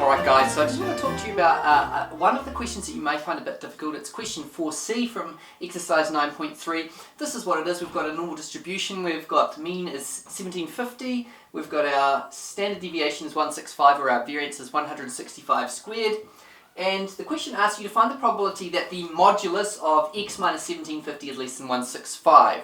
Alright guys, so I just want to talk to you about one of the questions that you may find a bit difficult. It's question 4C from exercise 9.3. This is what it is. We've got a normal distribution. We've got mean is 1750. We've got our standard deviation is 165, or our variance is 165 squared. And the question asks you to find the probability that the modulus of x minus 1750 is less than 165.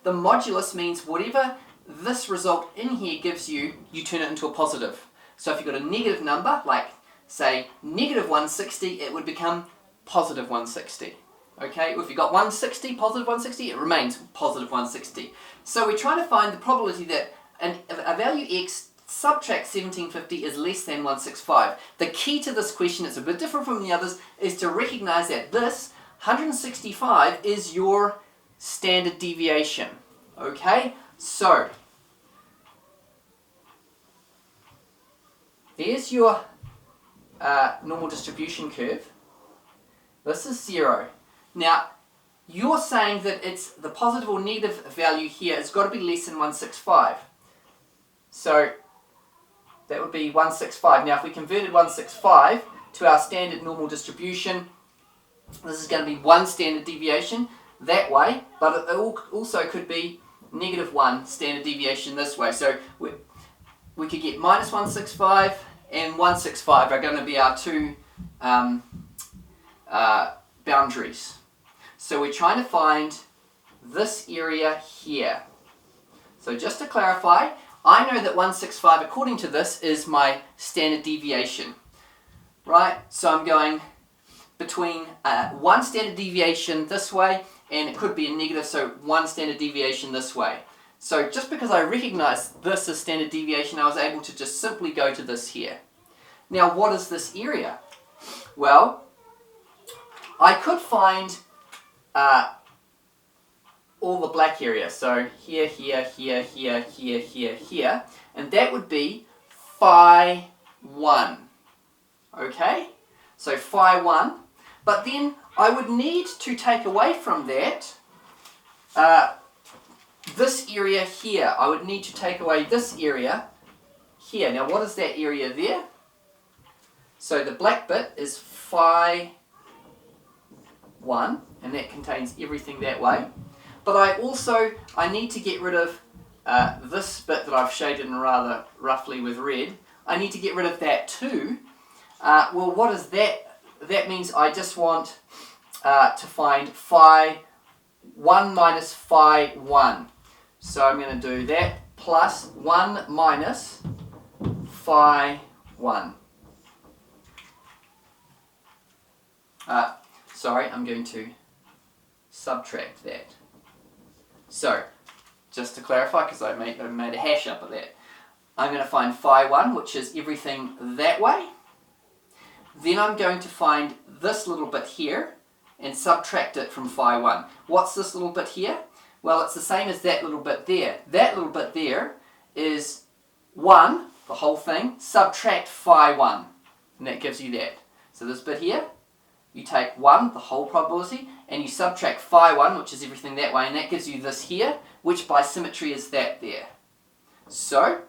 The modulus means whatever this result in here gives you, you turn it into a positive. So if you've got a negative number, like say negative 160, it would become positive 160. Okay, if you've got 160, positive 160, it remains positive 160. So we're trying to find the probability that a value x subtract 1750 is less than 165. The key to this question, it's a bit different from the others, is to recognize that this 165 is your standard deviation. Okay, so there's your normal distribution curve. This is 0. Now, you're saying that it's the positive or negative value here has got to be less than 165. So that would be 165. Now, if we converted 165 to our standard normal distribution, this is going to be one standard deviation that way, but it also could be negative 1 standard deviation this way. So we could get minus 165 and 165 are going to be our two boundaries. So we're trying to find this area here. So just to clarify, I know that 165 according to this is my standard deviation. Right? So I'm going between one standard deviation this way, and it could be a negative, so one standard deviation this way. So just because I recognize this as standard deviation, I was able to just simply go to this here. Now, what is this area? Well, I could find all the black area. So here, here, here, here, here, here, here. And that would be phi 1. Okay? So phi 1. But then I would need to take away from that this area here. I would need to take away this area here. Now, what is that area there? So the black bit is phi 1, and that contains everything that way. But I need to get rid of this bit that I've shaded in rather roughly with red. I need to get rid of that too. Well, what is that? That means I just want to find phi 1 minus phi 1. So I'm going to do that plus 1 minus phi 1. Sorry, I'm going to subtract that. So, just to clarify, because I made a hash up of that, I'm going to find phi 1, which is everything that way. Then I'm going to find this little bit here and subtract it from phi 1. What's this little bit here? Well, it's the same as that little bit there. That little bit there is 1, the whole thing, subtract phi 1, and that gives you that. So this bit here, you take 1, the whole probability, and you subtract phi 1, which is everything that way, and that gives you this here, which by symmetry is that there. So,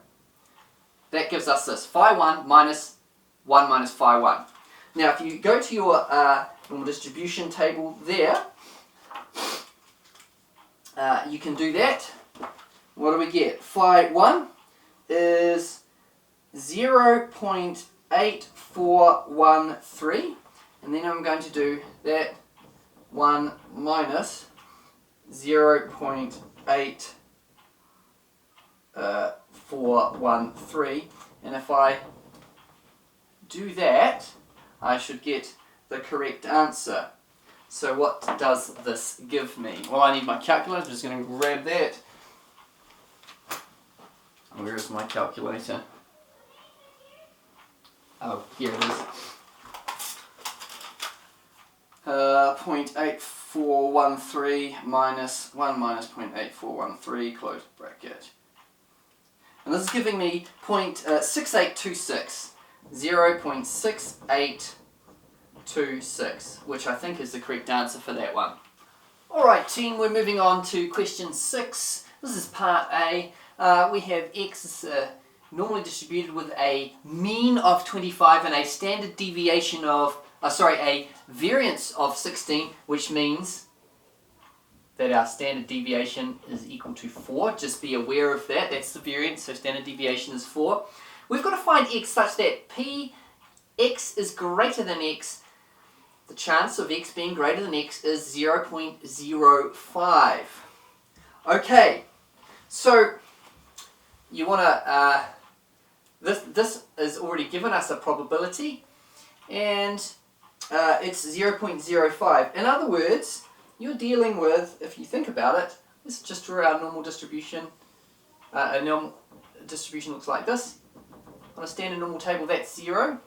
that gives us this, phi 1 minus 1 minus phi 1. Now, if you go to your normal distribution table there, you can do that. What do we get? Phi 1 is 0.8413. And then I'm going to do that 1 minus 0.8413. And if I do that, I should get the correct answer. So what does this give me? Well, I need my calculator. I'm just going to grab that. Where is my calculator? Oh, here it is. 0.8413 minus 1 minus 0.8413, close bracket. And this is giving me 0.6826. 0.6826, which I think is the correct answer for that one. Alright team, we're moving on to question 6. This is part A. We have x is normally distributed with a mean of 25 and a standard deviation of, a variance of 16, which means that our standard deviation is equal to 4. Just be aware of that. That's the variance, so standard deviation is 4. We've got to find x such that x is greater than x. The chance of x being greater than x is 0.05. Okay, so you want to, this has already given us a probability, and it's 0.05. In other words, you're dealing with, if you think about it, this is just draw our normal distribution. A normal distribution looks like this. On a standard normal table, that's 0.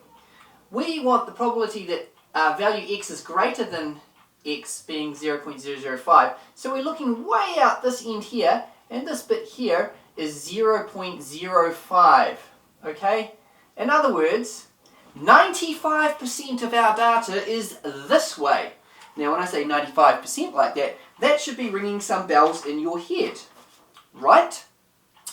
We want the probability that value x is greater than x being 0.005. So we're looking way out this end here, and this bit here is 0.05. Okay? In other words, 95% of our data is this way. Now when I say 95% like that, that should be ringing some bells in your head, right?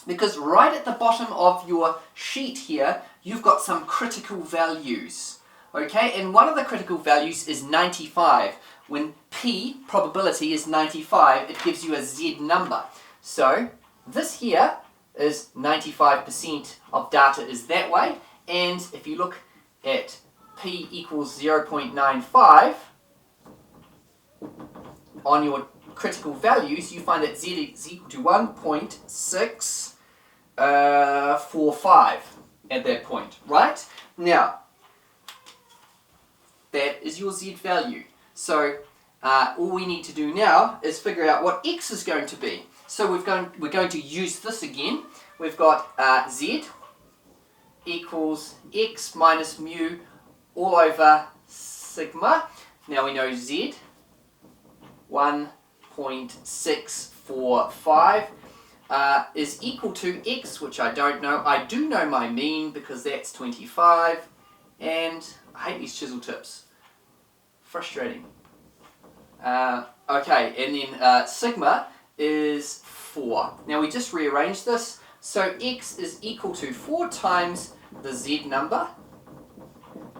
Because right at the bottom of your sheet here, you've got some critical values, okay? And one of the critical values is 95. When P, probability, is 95, it gives you a Z number. So this here is 95% of data is that way, and if you look at P equals 0.95, on your critical values, you find that Z is equal to 1.645 at that point, right? Now, that is your Z value. So, all we need to do now is figure out what x is going to be. So we're going to use this again. We've got Z equals x minus mu all over sigma. Now we know Z, 1.645 is equal to x, which I don't know. I do know my mean because that's 25, and I hate these chisel tips. Frustrating. Okay, and then sigma is 4. Now we just rearrange this, so x is equal to 4 times the Z number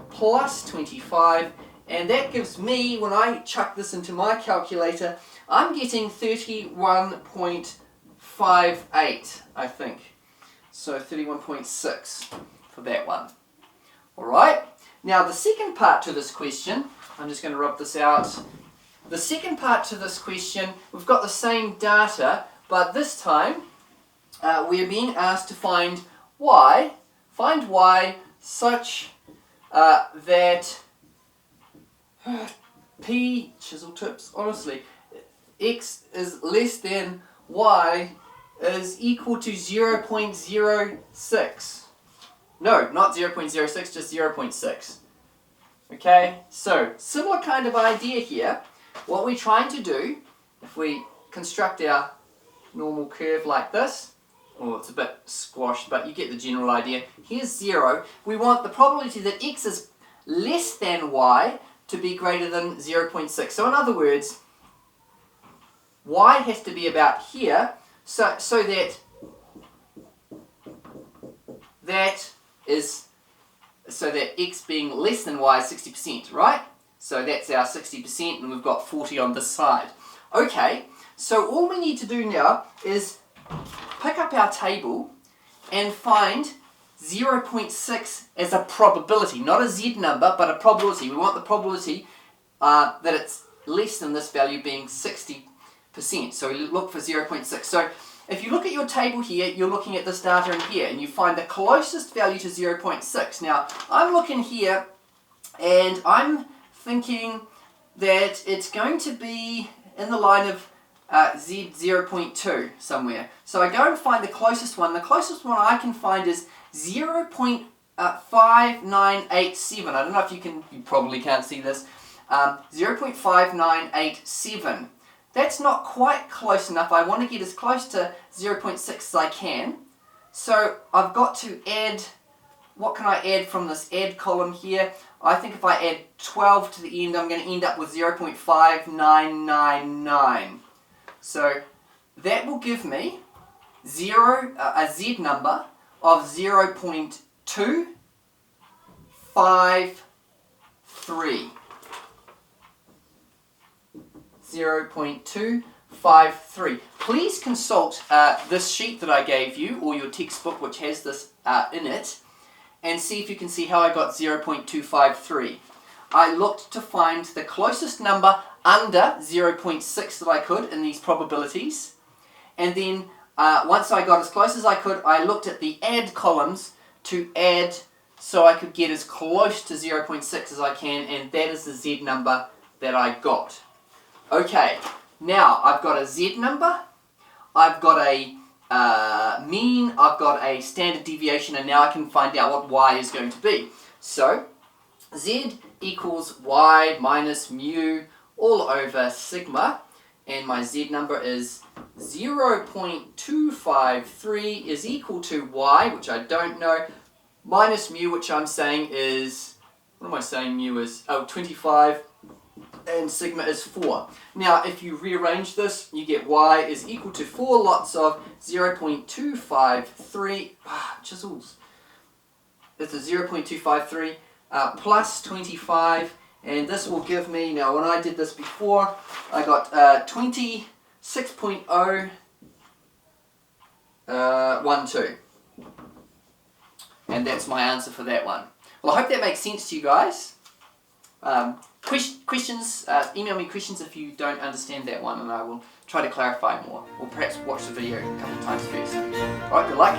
plus 25, and that gives me, when I chuck this into my calculator, I'm getting 31.58, I think. So 31.6 for that one. Alright, now the second part to this question, I'm just going to rub this out. The second part to this question, we've got the same data, but this time we're being asked to find y such that P, chisel tips, honestly, x is less than y is equal to 0.06. No, not 0.06, just 0.6. Okay, so similar kind of idea here. What we're trying to do, if we construct our normal curve like this, oh, it's a bit squashed, but you get the general idea. Here's 0. We want the probability that x is less than y to be greater than 0.6. So in other words, y has to be about here, so that x being less than y is 60%, right? So that's our 60%, and we've got 40 on this side. Okay, so all we need to do now is pick up our table and find 0.6 as a probability, not a Z number, but a probability. We want the probability that it's less than this value being 60%. So we look for 0.6. So if you look at your table here, you're looking at this data in here, and you find the closest value to 0.6. Now, I'm looking here, and I'm thinking that it's going to be in the line of Z 0.2 somewhere. So I go and find the closest one. The closest one I can find is 0.5987. I don't know if you probably can't see this. 0.5987. That's not quite close enough. I want to get as close to 0.6 as I can. So I've got to add, what can I add from this add column here? I think if I add 12 to the end, I'm going to end up with 0.5999. So that will give me a Z number of 0.253. 0.253. Please consult this sheet that I gave you, or your textbook which has this in it, and see if you can see how I got 0.253. I looked to find the closest number under 0.6 that I could in these probabilities, and then once I got as close as I could, I looked at the add columns to add so I could get as close to 0.6 as I can, and that is the Z number that I got. Okay, now I've got a Z number, I've got a mean, I've got a standard deviation, and now I can find out what Y is going to be. So, Z equals Y minus mu all over sigma, and my Z number is 0.253 is equal to Y, which I don't know, minus mu, which I'm saying is, what am I saying mu is? Oh, 25, and sigma is 4. Now, if you rearrange this, you get Y is equal to 4 lots of 0.253, chisels. It's a 0.253 plus 25, and this will give me, now when I did this before, I got 26.012. And that's my answer for that one. Well, I hope that makes sense to you guys. Questions, email me questions if you don't understand that one, and I will try to clarify more, or perhaps watch the video a couple of times first. Alright, good luck.